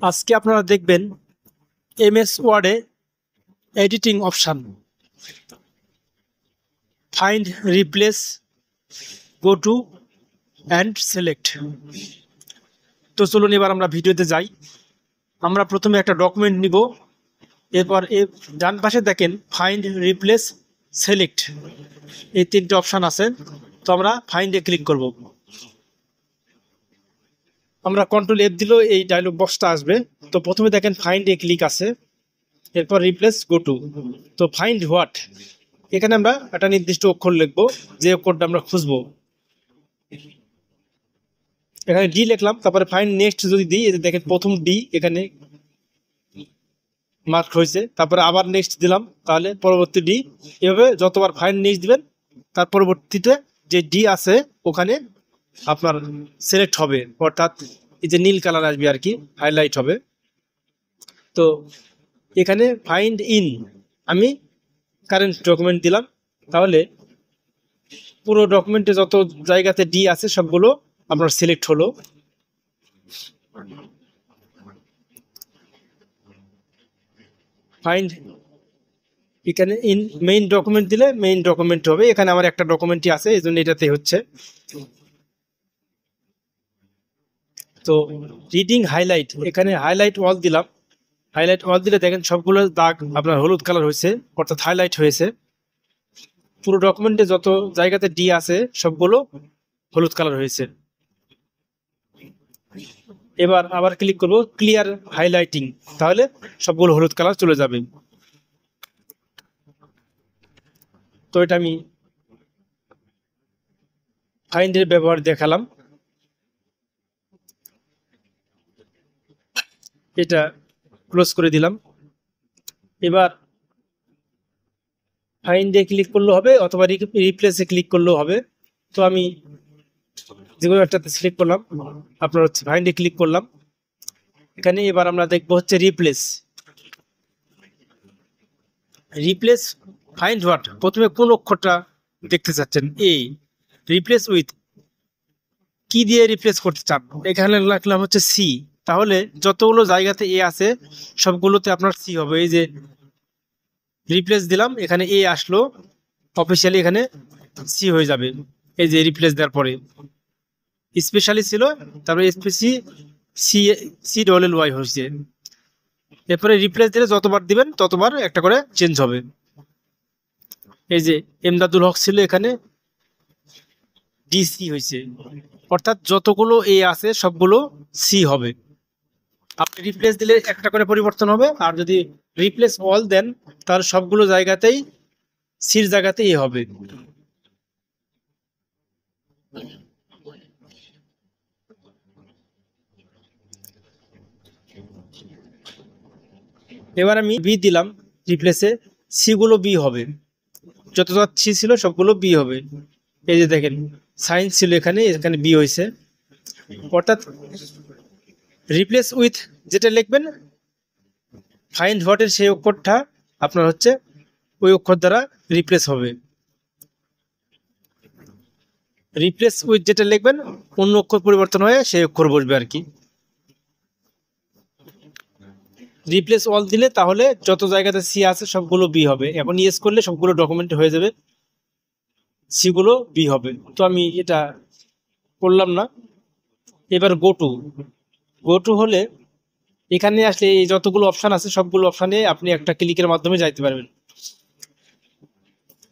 আজকে আপনারা দেখবেন এমএস ওয়ার্ডে editing option, find, replace, go to and select. তো চলুন এবার আমরা ভিডিওতে যাই। আমরা প্রথমে একটা ডকুমেন্ট নিব, এরপর ডান পাশে দেখেন ফাইন্ড, রিপ্লেস, সিলেক্ট, এই তিনটে অপশান আছে। তো আমরা ফাইন্ডে ক্লিক করব। আমরা কন্ট্রোল F দিলেও এই ডায়লগ বক্সটা আসবে। তো প্রথমে দেখেন ফাইন্ড এ ক্লিক আছে, এরপর রিপ্লেস, গো টু। তো ফাইন্ড হোয়াট, এখানে আমরা একটা নির্দিষ্ট অক্ষর লিখবো, যে অক্ষরটা আমরা খুঁজবো। এখানে ডি লিখলাম, তারপরে ফাইন্ড নেক্সট যদি দিই, দেখেন প্রথম ডি এখানে মার্ক হয়েছে, তারপরে আবার নেক্সট দিলাম, তাহলে পরবর্তী ডি। এভাবে যতবার ফাইন্ড নেক্সট দিবেন তার পরবর্তীতে যে ডি আছে ওখানে আপনার সিলেক্ট হবে, অর্থাৎ এই যে নীল কালার আসবে আর কি, হাইলাইট হবে। তো এখানে ফাইন্ড ইন আমি কারেন্ট ডকুমেন্ট দিলাম, তাহলে পুরো ডকুমেন্টে যত জায়গাতে ডি আছে সবগুলো আপনার সিলেক্ট হলো। ফাইন্ড এখানে ইন মেইন ডকুমেন্ট দিলে মেইন ডকুমেন্ট হবে। এখানে আমার একটা ডকুমেন্টই আছে, এই জন্য এটাতে হচ্ছে। তো রিডিং হাইলাইট, এখানে হাইলাইট অল দিলাম। হাইলাইট অল দিলে দেখেন সবগুলো দাগ আপনার হলুদ কালার হয়েছে, অর্থাৎ হাইলাইট হয়েছে। পুরো ডকুমেন্টে যত জায়গাতে ডি আছে সবগুলো হলুদ কালার হয়েছে। এবার আবার ক্লিক করব ক্লিয়ার হাইলাইটিং, তাহলে সবগুলো হলুদ কালার চলে যাবে। তো এটা আমি ফাইন্ডের ব্যবহার দেখালাম। এটা ক্লোজ করে দিলাম। এবার ফাইন্ডে ক্লিক করলেও হবে, অথবা রিপ্লেসে ক্লিক করলেও হবে। তো আমি যেগুলো একটাতে সিলেক্ট করলাম, আপনার হচ্ছে ফাইন্ডে ক্লিক করলাম। এখানে এবার আমরা দেখবো হচ্ছে রিপ্লেস। রিপ্লেস ফাইন্ড হোয়াট, প্রথমে কোন অক্ষরটা দেখতে চাচ্ছেন, এ। রিপ্লেস উইথ, কি দিয়ে রিপ্লেস করতে চান, এখানে লিখলাম হচ্ছে সি। তাহলে যতগুলো জায়গাতে এ আছে সবগুলোতে আপনার সি হবে। এই যে রিপ্লেস দিলাম, এখানে এ আসলো, অফিসিয়ালি এখানে সি হয়ে যাবে। এই যে রিপ্লেস দেওয়ার পরে স্পেশালি ছিল, তারপরে সি সি ডবল ওয়াই হচ্ছে। এরপরে রিপ্লেস দিলে যতবার দিবেন ততবার একটা করে চেঞ্জ হবে। এই যে এমদাদুল হক ছিল, এখানে ডিসি হয়েছে, অর্থাৎ যতগুলো এ আছে সবগুলো সি হবে। আপনি রিপ্লেস দিলে একটা করে পরিবর্তন হবে, আর যদি রিপ্লেস অল দেন তাহলে সবগুলো জায়গাতেই সির জায়গাতে এ হবে। এবার আমি বি দিলাম রিপ্লেসে, সি গুলো বি হবে, যত সি ছিল সবগুলো বি হবে। এই যে দেখেন সায়েন্স ছিল এখানে, এখানে বি হয়েছে। অর্থাৎ রিপ্লেস উইথ যেটা লিখবেন ফাইন্ড হোয়াটের সেই অক্ষরটা আপনার হচ্ছে ওই অক্ষর দ্বারা রিপ্লেস হবে। রিপ্লেস উইথ যেটা লিখবেন অন্য অক্ষর পরিবর্তন হয়ে সেই অক্ষর বসবে আর কি। রিপ্লেস অল দিলে তাহলে যত জায়গাতে সি আছে সবগুলো বি হবে। এখন ইয়েস করলে সবগুলো ডকুমেন্ট হয়ে যাবে, সি গুলো বি হবে। তো আমি এটা করলাম না। এবার গো টু হলে এখানে আসলে এই যতগুলো অপশান আছে সবগুলো অপশানে আপনি একটা ক্লিকের মাধ্যমে যাইতে পারবেন।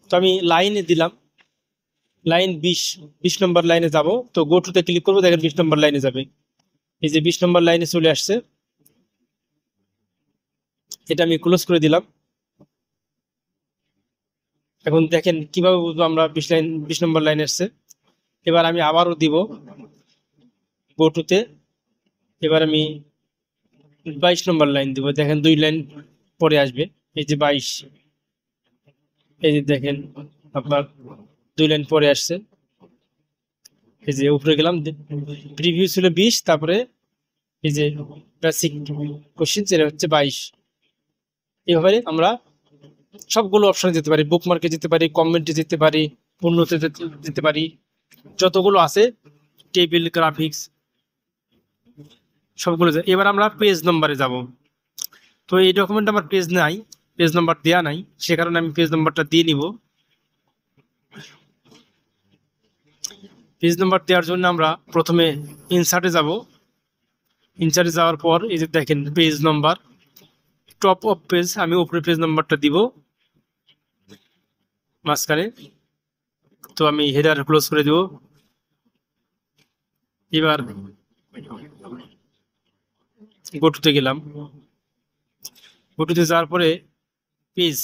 তো আমি লাইনে দিলাম, লাইন 20 নম্বর লাইনে যাব। তো গো টুতে ক্লিক করবো, দেখেন 20 নম্বর লাইনে যাবে। এই যে 20 নম্বর লাইনে চলে আসছে, এটা আমি ক্লোজ করে দিলাম। এখন দেখেন কিভাবে বুঝবো আমরা 20 নম্বর লাইনে আসছে। এবার আমি আবারও দিব গো টুতে। এবার আমি 22 নম্বর লাইন দিব, দেখেন 2 লাইন পরে আসবে। এই যে 22, এই যে দেখেন আপনার 2 লাইন পরে আসছে। এই যে উপরে গেলাম, প্রিভিউ ছিল 20, তারপরে এই যে বেসিক কোশ্চেন এটা হচ্ছে 22। এইভাবে আমরা সবগুলো অপশনে যেতে পারি, বুকমার্কে যেতে পারি, কমেন্টে যেতে পারি, পূর্ণতে যেতে পারি, যতগুলো আছে টেবিল, গ্রাফিক্স, সবগুলো এবার আমরা পেজ নম্বরে যাব। তো এই ডকুমেন্ট আমার পেজ নাই, পেজ নাম্বার দেওয়া নাই, সে কারণে আমি পেজ নাম্বারটা দিয়ে নিব। পেজ নাম্বার দেওয়ার জন্য আমরা প্রথমে ইনসার্টে যাব। ইনসার্টে যাওয়ার পর এই যে দেখেন page number, top of page, আমি উপরে পেজ নাম্বারটা দিব মাঝখানে। তো আমি হেডার ক্লোজ করে দেব। এবার গোটুতে গেলাম। গোটুতে যাওয়ার পরে পেজ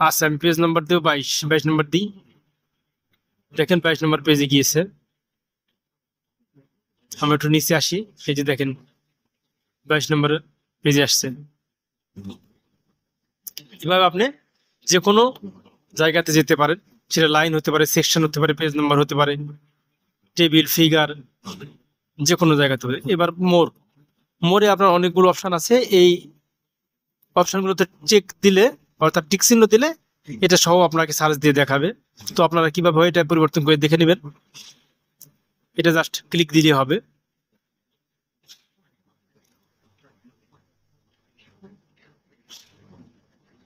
আচ্ছা, আমি পেজ নাম্বার দেবো 22 নম্বর দিই। দেখেন 22 নম্বর পেজে গিয়েছে। আমি একটু নিচে আসি, এই যে দেখেন 22 নম্বর পেজে আসছে। এভাবে আপনি যে কোনো জায়গাতে যেতে পারেন, সেটা লাইন হতে পারে, সেকশন হতে পারে, পেজ নাম্বার হতে পারে, টেবিল, ফিগার, যে কোনো জায়গাতে হবে। এবার মোরে আপনার অনেকগুলো অপশন আছে। এই অপশনগুলোতে চেক দিলে অর্থাৎ টিক চিহ্ন দিলে এটা সহ আপনাকে সার্চ দিয়ে দেখাবে। তো আপনারা কিভাবে এটা পরিবর্তন করে দেখে নেবেন, এটা জাস্ট ক্লিক দিলে হবে।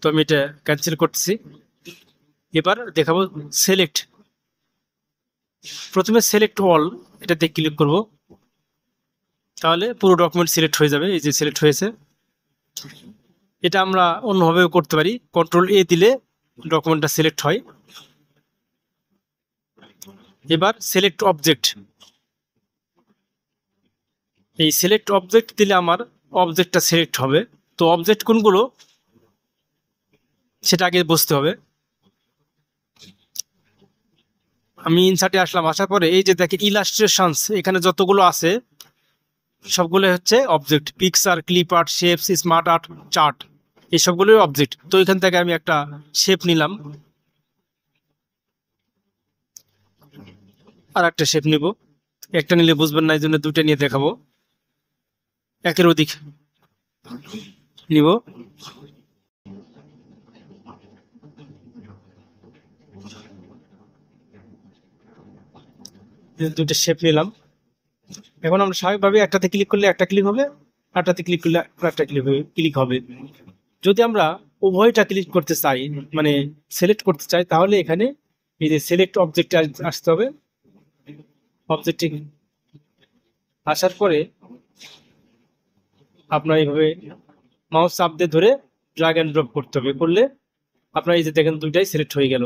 তো আমি এটা ক্যান্সেল করতেছি। এবার দেখাবো সিলেক্ট। প্রথমে সিলেক্ট অল, এটাতে ক্লিক করব, তাহলে পুরো ডকুমেন্ট সিলেক্ট হয়ে যাবে। এই যে সিলেক্ট হয়েছে। এটা আমরা অন্যভাবেও করতে পারি, কন্ট্রোল এ দিলে ডকুমেন্টটা সিলেক্ট হয়। এবার সিলেক্ট অবজেক্ট, এই সিলেক্ট অবজেক্ট দিলে আমার অবজেক্টটা সিলেক্ট হবে। তো অবজেক্ট কোনগুলো সেটা আগে বুঝতে হবে। আমি ইনসার্টে আসলাম, আসার পরে এই যে দেখেন ইলাস্ট্রেশনস, এখানে যতগুলো আছে সবগুলো হচ্ছে object. Picture, clip art, shapes, smart art, chart, এই সবগুলোই অবজেক্ট। তো এখান থেকে আমি একটা শেপ নিলাম, আর একটা শেপ নিব। একটা নিলে বুঝবেন না, এই জন্য দুটো নিয়ে দেখাবো। একের অধিক নিব। দুটো শেপ নিলাম। এখন আমরা স্বাভাবিকভাবে একটাতে ক্লিক করলে একটা ক্লিক হবে, আরটাতে ক্লিক করলে একটা ক্লিক হবে। যদি আমরা উভয়টা ক্লিক করতে চাই, মানে সিলেক্ট করতে চাই, তাহলে এখানে এই যে সিলেক্ট অবজেক্টে আসতে হবে। অবজেক্টে আসার পরে আপনার এইভাবে মাউস চাপ দিয়ে ধরে ড্রাগ অ্যান্ড ড্রপ করতে হবে। করলে আপনার এই যে দেখেন দুইটাই সিলেক্ট হয়ে গেল।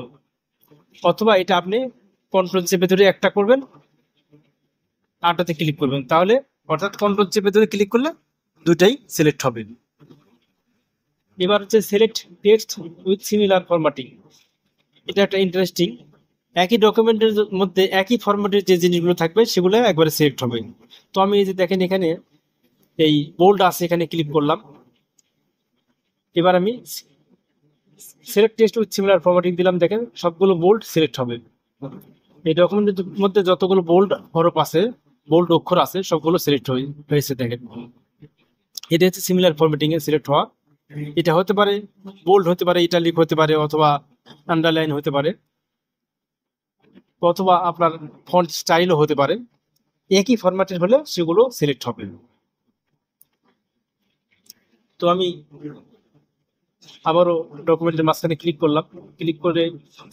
অথবা এটা আপনি কন্ট্রোল চেপে ধরে একটা করবেন, আরটাতে ক্লিক করবেন, তাহলে অর্থাৎ কন্ট্রোল চেপে ধরে ক্লিক করলে দুটাই সিলেক্ট হবে। এবার হচ্ছে select text with similar formatting. এটা একটা ইন্টারেস্টিং। একই ডকুমেন্টের মধ্যে একই ফরম্যাটের যে জিনিসগুলো থাকবে সেগুলো একবারে সিলেক্ট হবে। তো আমি এই যে দেখেন এখানে এই বোল্ড আছে, এখানে ক্লিক করলাম। এবার আমি select text with similar formatting দিলাম, দেখেন সবগুলো বোল্ড সিলেক্ট হবে। এই ডকুমেন্টের মধ্যে যতগুলো বোল্ড হরফ আছে, বোল্ড অক্ষর আছে, সবগুলো সিলেক্ট হয়েছে দেখেন। এটা হচ্ছে সিমিলার ফরম্যাটিং এ সিলেক্ট হওয়া। এটা হতে পারে বোল্ড, হতে পারে ইটালিক, হতে পারে অথবা আন্ডারলাইন হতে পারে, অথবা আপনার ফন্ট স্টাইলও হতে পারে। একই ফরম্যাটের হলে সেগুলো সিলেক্ট হবে। তো আমি আবারও ডকুমেন্টের মাঝখানে ক্লিক করলাম, ক্লিক করে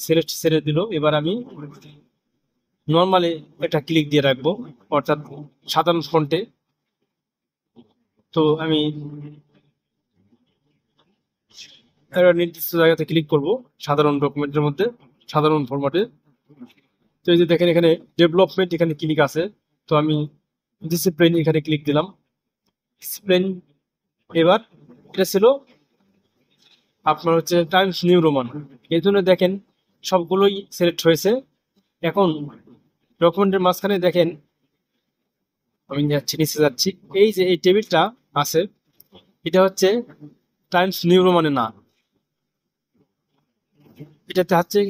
সিলেক্ট ছেড়ে দিল। এবার আমি নর্মালি একটা ক্লিক দিয়ে রাখবো, অর্থাৎ সাধারণ ফন্টে। তো আমি নির্দিষ্ট জায়গাতে ক্লিক করব সাধারণ ডকুমেন্টের মধ্যে, সাধারণ ফরম্যাটে। তো এই যে দেখেন এখানে ডেভেলপমেন্ট, এখানে ক্লিক আছে। তো আমি ডিসিপ্লিন এখানে ক্লিক দিলাম, ডিসিপ্লিন। এবার এটা ছিল আপনার হচ্ছে টাইমস নিউ রোমান, এই জন্য দেখেন সবগুলোই সিলেক্ট হয়েছে। এখন ডকুমেন্টের মাঝখানে দেখেন আমি যাচ্ছি, নিচে যাচ্ছি, এই যে এই টেবিলটা আছে, এটা হচ্ছে টাইমস নিউ রোমানে না, এটাতে হচ্ছে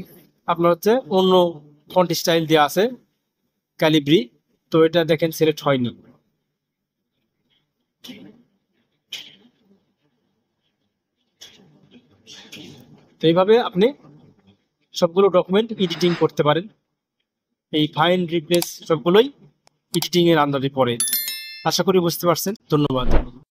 আপনার হচ্ছে অন্য ফন্ট স্টাইল দেওয়া আছে, ক্যালিব্রি। তো এটা দেখেন সিলেক্ট হয়নি। তো এইভাবে আপনি সবগুলো ডকুমেন্ট এডিটিং করতে পারেন। এই ফাইন্ড, রিপ্লেস সবগুলোই এডিটিং এর আন্ডারে পড়ে। আশা করি বুঝতে পারছেন। ধন্যবাদ।